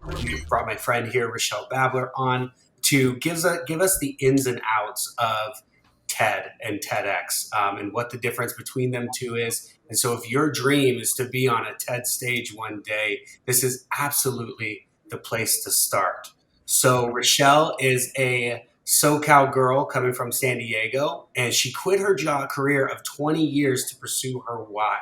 We brought my friend here, Rachelle Babler, on to give us the ins and outs of TED and TEDx, and what the difference between them two is. And so if your dream is to be on a TED stage one day, this is absolutely the place to start. So Rachelle is a SoCal girl coming from San Diego, and she quit her job career of 20 years to pursue her why.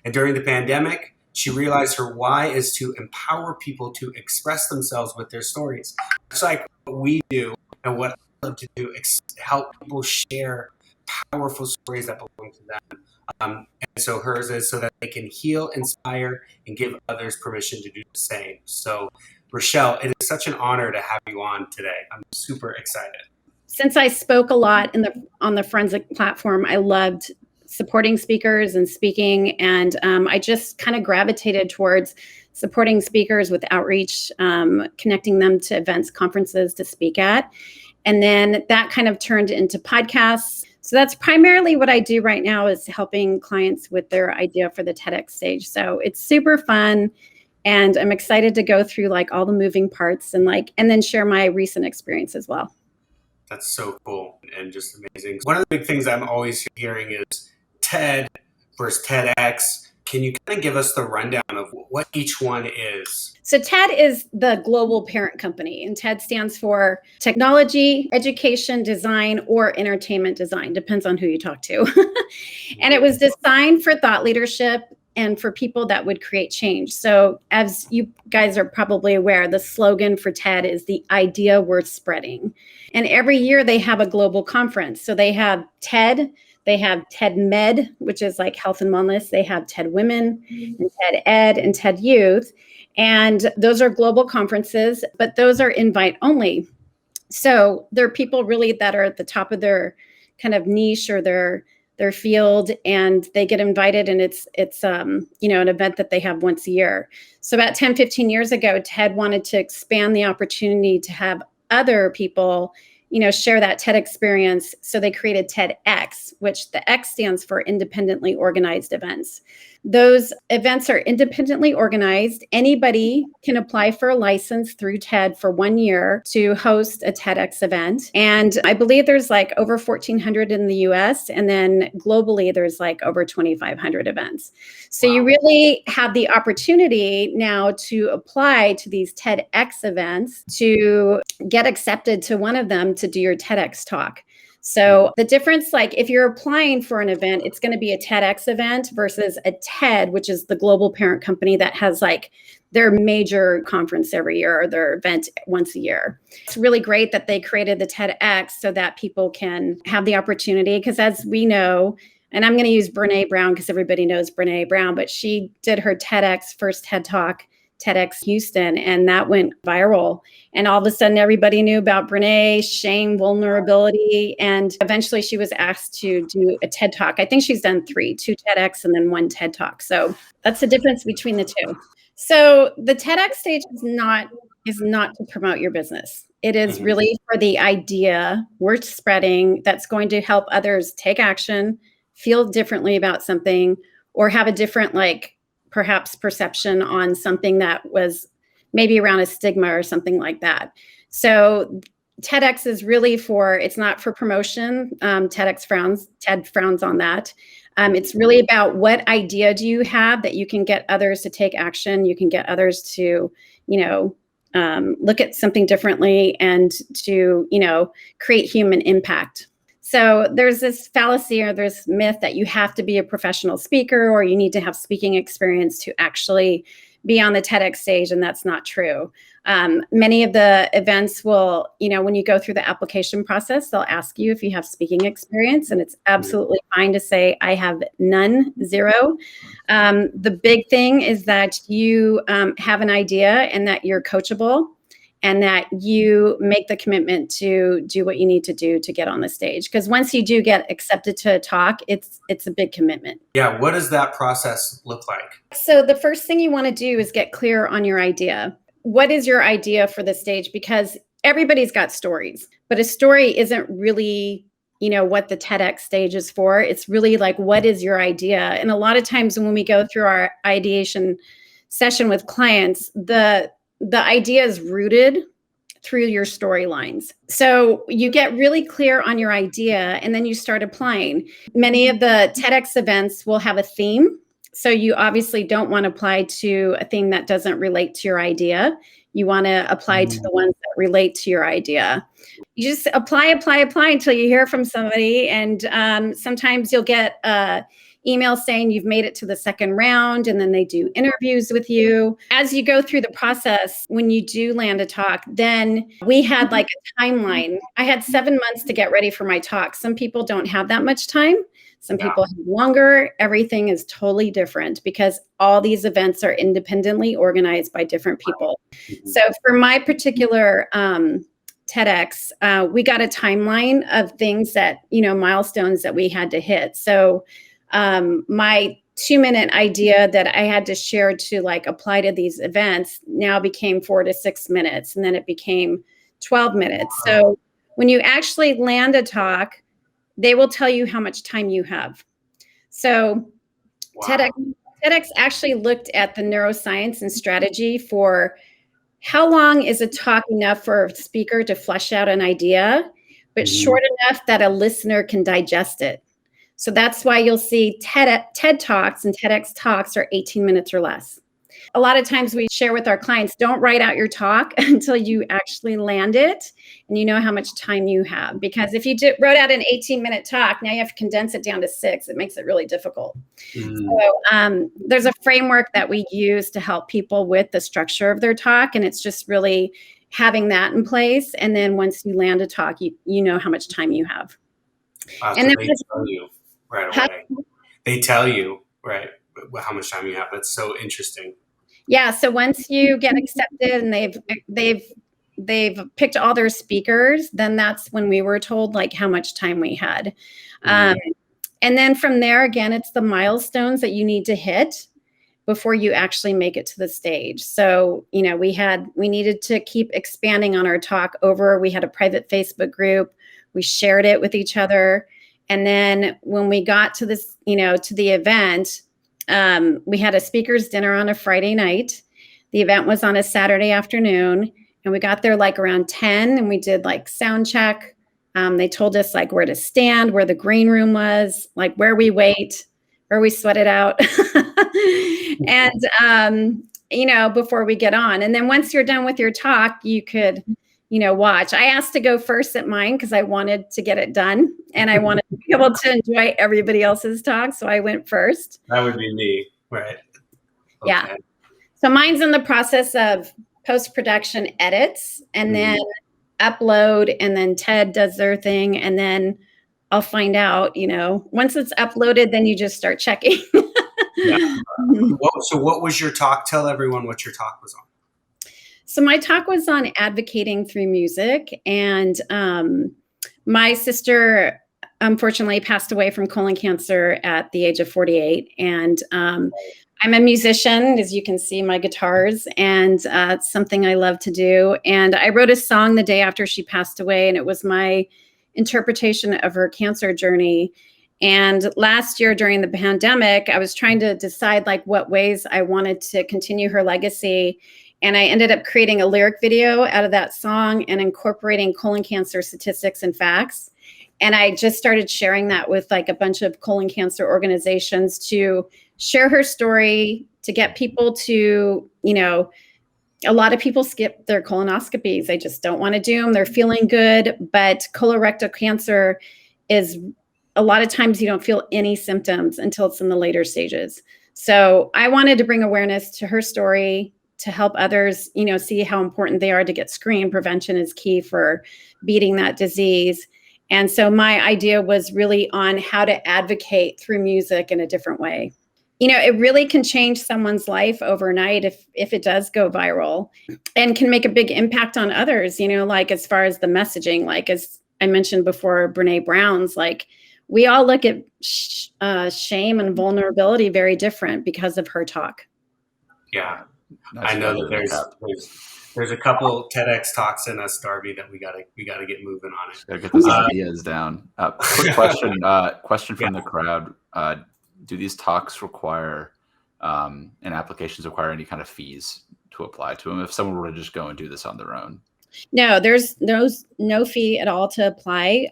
And during the pandemic, she realized her why is to empower people to express themselves with their stories. It's like what we do and what I love to do, help people share powerful stories that belong to them. And so hers is so that they can heal, inspire, and give others permission to do the same. So, Rachelle, it is such an honor to have you on today. I'm super excited. Since I spoke a lot on the Forensic platform, I loved supporting speakers and speaking, and I just kind of gravitated towards supporting speakers with outreach, connecting them to events, conferences to speak at. And then that kind of turned into podcasts. So that's primarily what I do right now, is helping clients with their idea for the TEDx stage. So it's super fun, and I'm excited to go through like all the moving parts and then share my recent experience as well. That's so cool and just amazing. One of the big things I'm always hearing is TED versus TEDx. Can you kind of give us the rundown of what each one is? So TED is the global parent company, and TED stands for Technology, Education, Design, or Entertainment Design. Depends on who you talk to. And it was designed for thought leadership and for people that would create change. So as you guys are probably aware, the slogan for TED is the idea worth spreading. And every year they have a global conference. So they have TED, they have TED Med, which is like health and wellness. They have TED Women, and TED Ed, and TED Youth. And those are global conferences, but those are invite only. So there are people really that are at the top of their kind of niche or their field, and they get invited, and it's an event that they have once a year. So about 10, 15 years ago, TED wanted to expand the opportunity to have other people, share that TED experience. So they created TEDx, which the X stands for independently organized events. Those events are independently organized. Anybody can apply for a license through TED for 1 year to host a TEDx event. And I believe there's like over 1,400 in the US. And then globally, there's like over 2,500 events. So you really have the opportunity now to apply to these TEDx events to get accepted to one of them to do your TEDx talk. So the difference, like if you're applying for an event, it's going to be a TEDx event versus a TED, which is the global parent company that has like their major conference every year or their event once a year. It's really great that they created the TEDx so that people can have the opportunity, because as we know, and I'm going to use Brene Brown because everybody knows Brene Brown, but she did her TEDx first TED Talk, TEDx Houston, and that went viral. And all of a sudden, everybody knew about Brene, shame, vulnerability. And eventually she was asked to do a TED Talk. I think she's done 2 TEDx and then 1 TED Talk. So that's the difference between the two. So the TEDx stage is not to promote your business. It is really for the idea worth spreading that's going to help others take action, feel differently about something, or have a different, perhaps perception on something that was maybe around a stigma or something like that. So TEDx is really it's not for promotion. TED frowns on that. It's really about what idea do you have that you can get others to take action. You can get others to, look at something differently and to, create human impact. So there's this fallacy or there's myth that you have to be a professional speaker or you need to have speaking experience to actually be on the TEDx stage, and that's not true. Many of the events will, when you go through the application process, they'll ask you if you have speaking experience, and it's absolutely fine to say, I have none, 0. The big thing is that you have an idea and that you're coachable, and that you make the commitment to do what you need to do to get on the stage. Because once you do get accepted to a talk, it's a big commitment. Yeah, what does that process look like? So the first thing you want to do is get clear on your idea. What is your idea for the stage? Because everybody's got stories, but a story isn't really what the TEDx stage is for. It's really like, what is your idea? And a lot of times when we go through our ideation session with clients, the idea is rooted through your storylines. So you get really clear on your idea and then you start applying. Many of the TEDx events will have a theme. So you obviously don't want to apply to a theme that doesn't relate to your idea. You want to apply to the ones that relate to your idea. You just apply until you hear from somebody. And sometimes you'll get email saying you've made it to the second round, and then they do interviews with you. As you go through the process, when you do land a talk, then we had like a timeline. I had 7 months to get ready for my talk. Some people don't have that much time. Some people have longer. Everything is totally different because all these events are independently organized by different people. So for my particular TEDx, we got a timeline of things that, milestones that we had to hit. So my 2-minute idea that I had to share to like apply to these events now became 4 to 6 minutes, and then it became 12 minutes. So when you actually land a talk, they will tell you how much time you have. So TEDx actually looked at the neuroscience and strategy for how long is a talk enough for a speaker to flesh out an idea, but short enough that a listener can digest it. So that's why you'll see TED Talks and TEDx Talks are 18 minutes or less. A lot of times we share with our clients, don't write out your talk until you actually land it and you know how much time you have. Because if you wrote out an 18-minute talk, now you have to condense it down to 6. It makes it really difficult. So there's a framework that we use to help people with the structure of their talk. And it's just really having that in place. And then once you land a talk, you know how much time you have. And then they tell you right away. They tell you, right, how much time you have. That's so interesting. Yeah. So once you get accepted and they've picked all their speakers, then that's when we were told like how much time we had. And then from there, again, it's the milestones that you need to hit before you actually make it to the stage. So, we needed to keep expanding on our talk we had a private Facebook group. We shared it with each other. And then when we got to this, to the event, we had a speaker's dinner on a Friday night. The event was on a Saturday afternoon, and we got there like around 10, and we did like sound check. They told us like where to stand, where the green room was, like where we wait, where we sweat it out. And, before we get on. And then once you're done with your talk, you could, watch. I asked to go first at mine because I wanted to get it done and I wanted to be able to enjoy everybody else's talk. So I went first. That would be me, right? Okay. Yeah. So mine's in the process of post-production edits and then upload, and then TED does their thing. And then I'll find out, once it's uploaded, then you just start checking. So what was your talk? Tell everyone what your talk was on. So my talk was on advocating through music, and my sister unfortunately passed away from colon cancer at the age of 48. And I'm a musician, as you can see, my guitars, and it's something I love to do. And I wrote a song the day after she passed away, and it was my interpretation of her cancer journey. And last year during the pandemic, I was trying to decide like what ways I wanted to continue her legacy. And I ended up creating a lyric video out of that song and incorporating colon cancer statistics and facts. And I just started sharing that with like a bunch of colon cancer organizations to share her story, to get people to, a lot of people skip their colonoscopies. They just don't want to do them. They're feeling good. But colorectal cancer is a lot of times you don't feel any symptoms until it's in the later stages. So I wanted to bring awareness to her story, to help others, see how important they are to get screened. Prevention is key for beating that disease. And so my idea was really on how to advocate through music in a different way. It really can change someone's life overnight if it does go viral, and can make a big impact on others, like as far as the messaging, like as I mentioned before, Brene Brown's, like we all look at shame and vulnerability very different because of her talk. Yeah. I Nice. know that there's a couple TEDx talks in us, Darby, that we gotta get moving on it. Gotta get those ideas down. Quick question. Question from the crowd. Do these talks require and applications require any kind of fees to apply to them if someone were to just go and do this on their own? No, there's no fee at all to apply.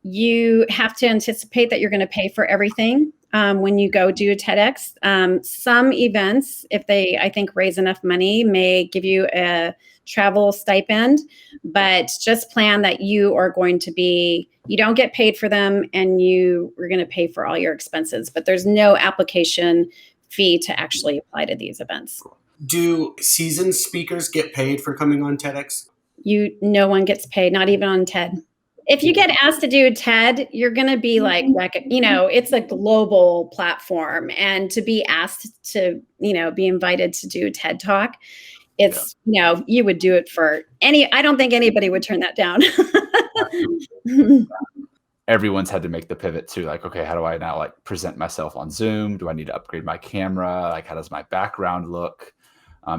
You have to anticipate that you're going to pay for everything when you go do a TEDx. Some events, if they, I think, raise enough money, may give you a travel stipend, but just plan that you are going to be, you don't get paid for them and you are going to pay for all your expenses, but there's no application fee to actually apply to these events. Do seasoned speakers get paid for coming on TEDx? No one gets paid, not even on TED. If you get asked to do TED, you're going to be like, it's a global platform. And to be asked to, be invited to do a TED Talk, it's, you would do it for I don't think anybody would turn that down. Everyone's had to make the pivot to like, okay, how do I now present myself on Zoom? Do I need to upgrade my camera? How does my background look?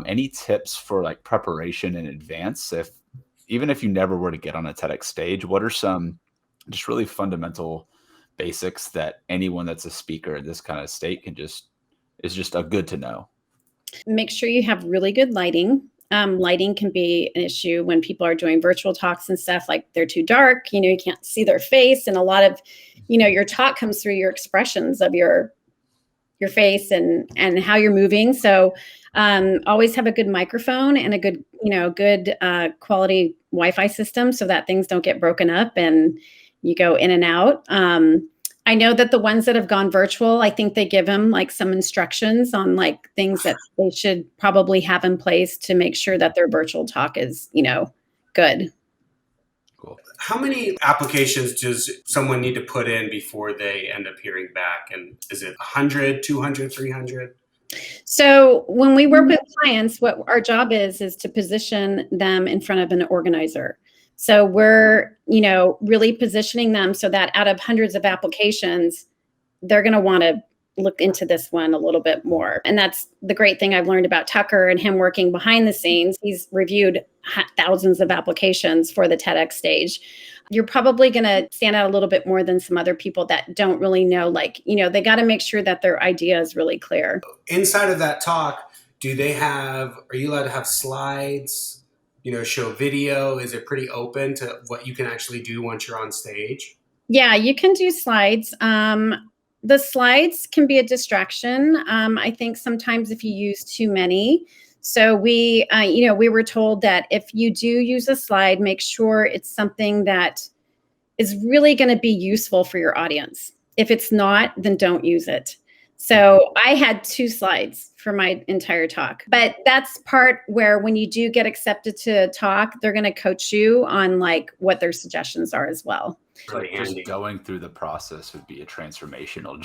Any tips for preparation in advance? Even if you never were to get on a TEDx stage, what are some just really fundamental basics that anyone that's a speaker in this kind of state is just a good to know? Make sure you have really good lighting. Lighting can be an issue when people are doing virtual talks and stuff, like they're too dark, you can't see their face. And a lot of, your talk comes through your expressions of your face and how you're moving. So always have a good microphone and a good, good quality Wi-Fi system so that things don't get broken up and you go in and out. I know that the ones that have gone virtual, I think they give them some instructions on things that they should probably have in place to make sure that their virtual talk is, good. Cool. How many applications does someone need to put in before they end up hearing back? And is it 100, 200, 300? So when we work with clients, what our job is to position them in front of an organizer. So we're, really positioning them so that out of hundreds of applications, they're going to want to look into this one a little bit more. And that's the great thing I've learned about Tucker and him working behind the scenes. He's reviewed thousands of applications for the TEDx stage. You're probably going to stand out a little bit more than some other people that don't really know, they got to make sure that their idea is really clear. Inside of that talk, are you allowed to have slides, show video? Is it pretty open to what you can actually do once you're on stage? Yeah, you can do slides. The slides can be a distraction. I think sometimes if you use too many. So we were told that if you do use a slide, make sure it's something that is really going to be useful for your audience. If it's not, then don't use it. So I had 2 slides for my entire talk, but that's part where when you do get accepted to talk, they're going to coach you on what their suggestions are as well. Really just going through the process would be a transformational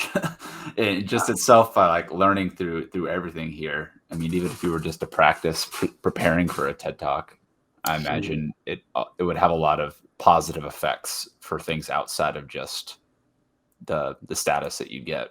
it just itself by learning through everything here. I mean, even if you were just to practice preparing for a TED Talk, I imagine it would have a lot of positive effects for things outside of just the status that you get,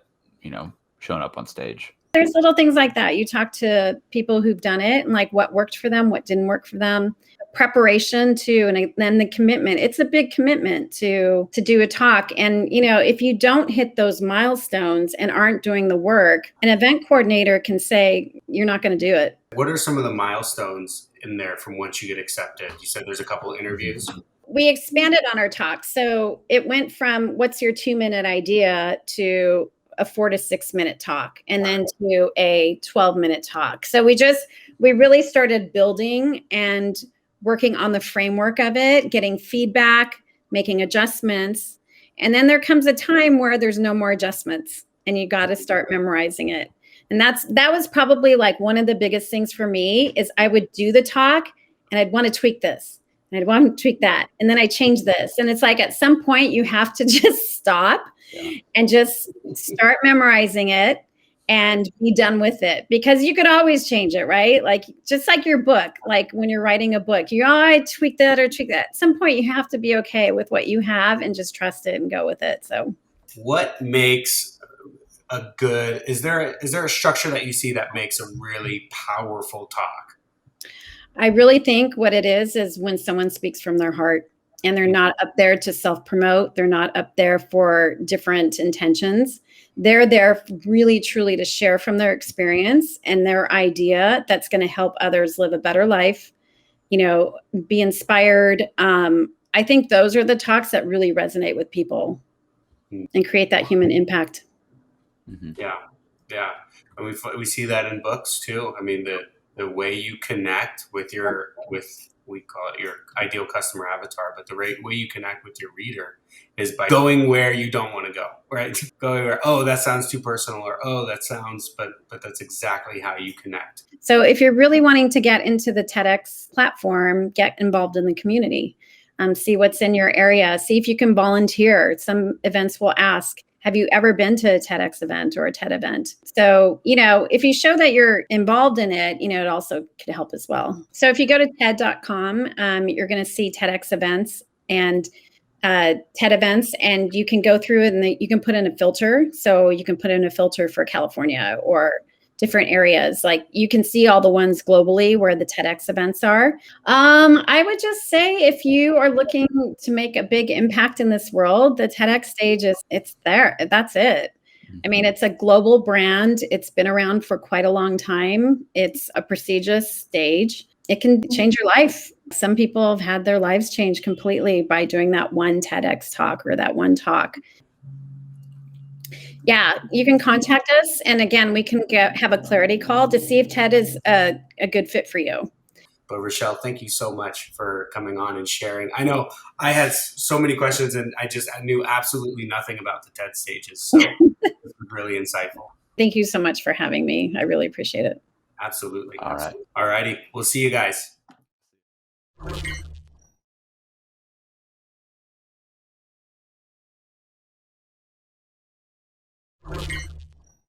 showing up on stage. There's little things like that. You talk to people who've done it and what worked for them, what didn't work for them. Preparation too, and then the commitment. It's a big commitment to do a talk. And if you don't hit those milestones and aren't doing the work, an event coordinator can say you're not going to do it. What are some of the milestones in there from once you get accepted? You said there's a couple of interviews. We expanded on our talk. So it went from what's your 2-minute idea to a 4 to 6 minute talk, and then to a 12-minute talk. So we really started building and working on the framework of it, getting feedback, making adjustments. And then there comes a time where there's no more adjustments and you got to start memorizing it. And that was probably one of the biggest things for me is I would do the talk and I'd want to tweak this and I'd want to tweak that. And then I change this. And it's at some point you have to just stop and just start memorizing it and be done with it, because you could always change it, right? Just like your book, when you're writing a book, I tweak that or tweak that. At some point you have to be okay with what you have and just trust it and go with it. So what makes is there a structure that you see that makes a really powerful talk? I really think what it is when someone speaks from their heart and they're not up there to self-promote. They're not up there for different intentions. They're there really, truly to share from their experience and their idea that's going to help others live a better life, be inspired. I think those are the talks that really resonate with people and create that human impact. Mhm. Yeah. And we see that in books too. I mean, the way you connect with we call it your ideal customer avatar, but the way you connect with your reader is by going where you don't want to go, right? Going where, oh, that sounds too personal, or oh, that sounds, but that's exactly how you connect. So if you're really wanting to get into the TEDx platform, get involved in the community. See what's in your area. See if you can volunteer. Some events will ask, have you ever been to a TEDx event or a TED event? So, if you show that you're involved in it, it also could help as well. So if you go to TED.com, you're going to see TEDx events and TED events, and you can go through it and you can put in a filter. So you can put in a filter for California or different areas. Like you can see all the ones globally where the TEDx events are. I would just say if you are looking to make a big impact in this world, the TEDx stage it's there. That's it. I mean, it's a global brand. It's been around for quite a long time. It's a prestigious stage. It can change your life. Some people have had their lives changed completely by doing that one TEDx talk or that one talk. Yeah, you can contact us. And again, we can have a clarity call to see if TED is a good fit for you. But Rachelle, thank you so much for coming on and sharing. I know I had so many questions and I knew absolutely nothing about the TED stages. So it was really insightful. Thank you so much for having me. I really appreciate it. Absolutely. All right. All righty. We'll see you guys.